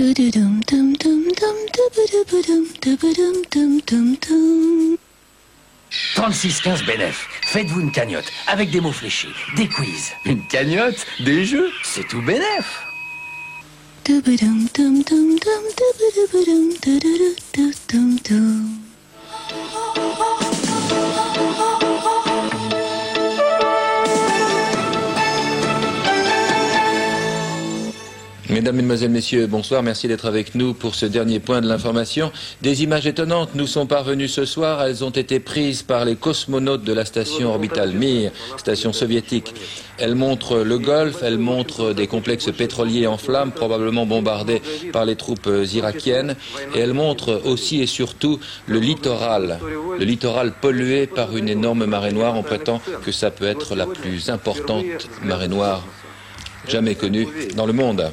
36-15 Benef. Faites-vous une cagnotte avec des mots fléchés, des quiz. Une cagnotte, des jeux, c'est tout Benef. Mesdames, Mesdemoiselles, Messieurs, bonsoir. Merci d'être avec nous pour ce dernier point de l'information. Des images étonnantes nous sont parvenues ce soir. Elles ont été prises par les cosmonautes de la station orbitale Mir, station soviétique. Elles montrent le Golfe, elles montrent des complexes pétroliers en flammes, probablement bombardés par les troupes irakiennes. Et elles montrent aussi et surtout le littoral pollué par une énorme marée noire. On prétend que ça peut être la plus importante marée noire jamais connue dans le monde.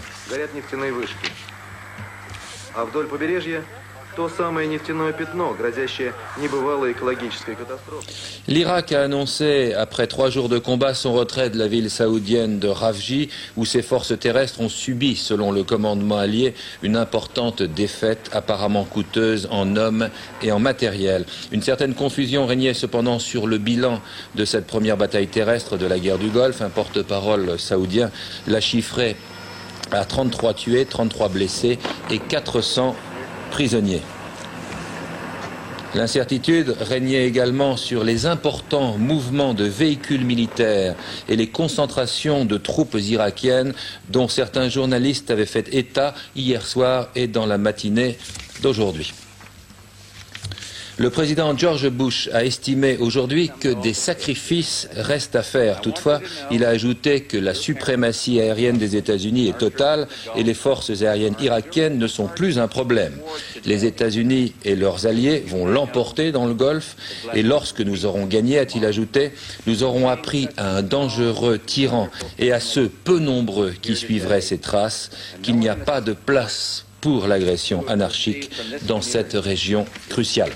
L'Irak a annoncé, après 3 jours de combat, son retrait de la ville saoudienne de Rafji, où ses forces terrestres ont subi, selon le commandement allié, une importante défaite apparemment coûteuse en hommes et en matériel. Une certaine confusion régnait cependant sur le bilan de cette première bataille terrestre de la guerre du Golfe. Un porte-parole saoudien l'a chiffré à 33 tués, 33 blessés et 400 prisonniers. L'incertitude régnait également sur les importants mouvements de véhicules militaires et les concentrations de troupes irakiennes dont certains journalistes avaient fait état hier soir et dans la matinée d'aujourd'hui. Le président George Bush a estimé aujourd'hui que des sacrifices restent à faire. Toutefois, il a ajouté que la suprématie aérienne des États-Unis est totale et les forces aériennes irakiennes ne sont plus un problème. Les États-Unis et leurs alliés vont l'emporter dans le Golfe et lorsque nous aurons gagné, a-t-il ajouté, nous aurons appris à un dangereux tyran et à ceux peu nombreux qui suivraient ses traces qu'il n'y a pas de place pour l'agression anarchique dans cette région cruciale.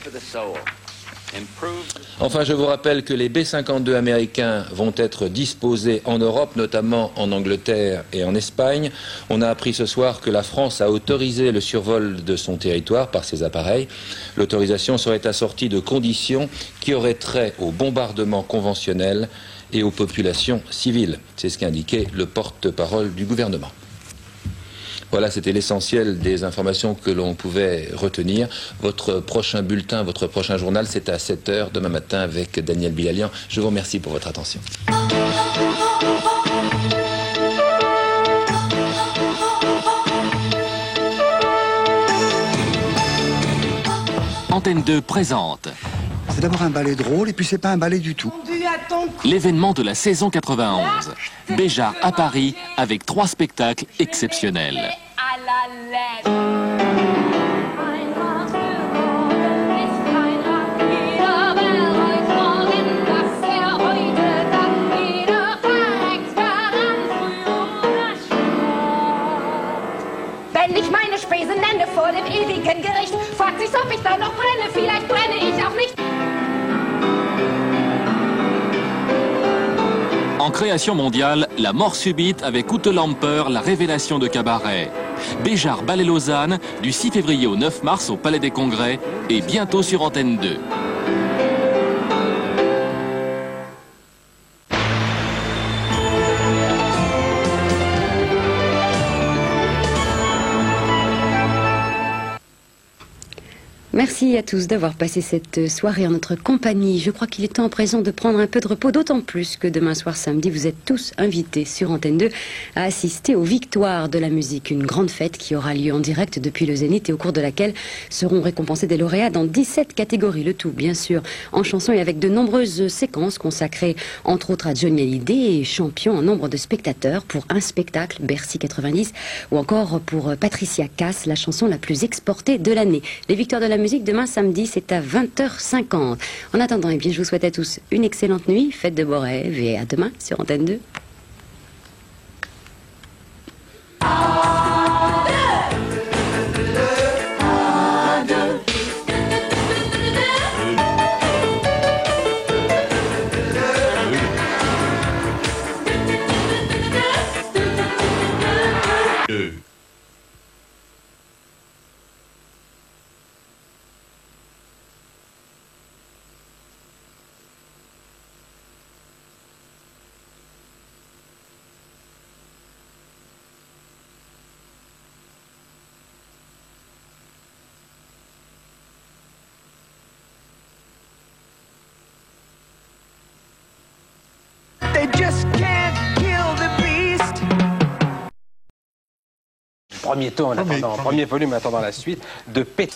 Enfin, je vous rappelle que les B-52 américains vont être disposés en Europe, notamment en Angleterre et en Espagne. On a appris ce soir que la France a autorisé le survol de son territoire par ces appareils. L'autorisation serait assortie de conditions qui auraient trait au bombardement conventionnel et aux populations civiles. C'est ce qu'a indiqué le porte-parole du gouvernement. Voilà, c'était l'essentiel des informations que l'on pouvait retenir. Votre prochain bulletin, votre prochain journal, c'est à 7 h demain matin avec Daniel Bilalian. Je vous remercie pour votre attention. Antenne 2 présente. C'est d'abord un ballet drôle et puis c'est pas un ballet du tout. L'événement de la saison 91. Béjart à Paris avec 3 spectacles exceptionnels. À la lettre. Wenn ich meine Spesen nenne vor dem ewigen Gericht, fragt sich's, ob ich da noch brenne, vielleicht brenne ich auch nicht. En création mondiale, La mort subite avec Coutelamper, la révélation de cabaret. Béjart Ballet Lausanne, du 6 février au 9 mars au Palais des Congrès et bientôt sur Antenne 2. Merci à tous d'avoir passé cette soirée en notre compagnie. Je crois qu'il est temps à présent de prendre un peu de repos, d'autant plus que demain soir samedi, vous êtes tous invités sur Antenne 2 à assister aux Victoires de la musique, une grande fête qui aura lieu en direct depuis le Zénith et au cours de laquelle seront récompensés des lauréats dans 17 catégories. Le tout, bien sûr, en chanson et avec de nombreuses séquences consacrées, entre autres, à Johnny Hallyday et champion en nombre de spectateurs pour un spectacle, Bercy 90, ou encore pour Patricia Cass, la chanson la plus exportée de l'année. Les Victoires de la musique demain samedi, c'est à 20h50. En attendant, eh bien, je vous souhaite à tous une excellente nuit, faites de beaux rêves et à demain sur Antenne 2. premier tome, premier volume attendant la suite, de péter.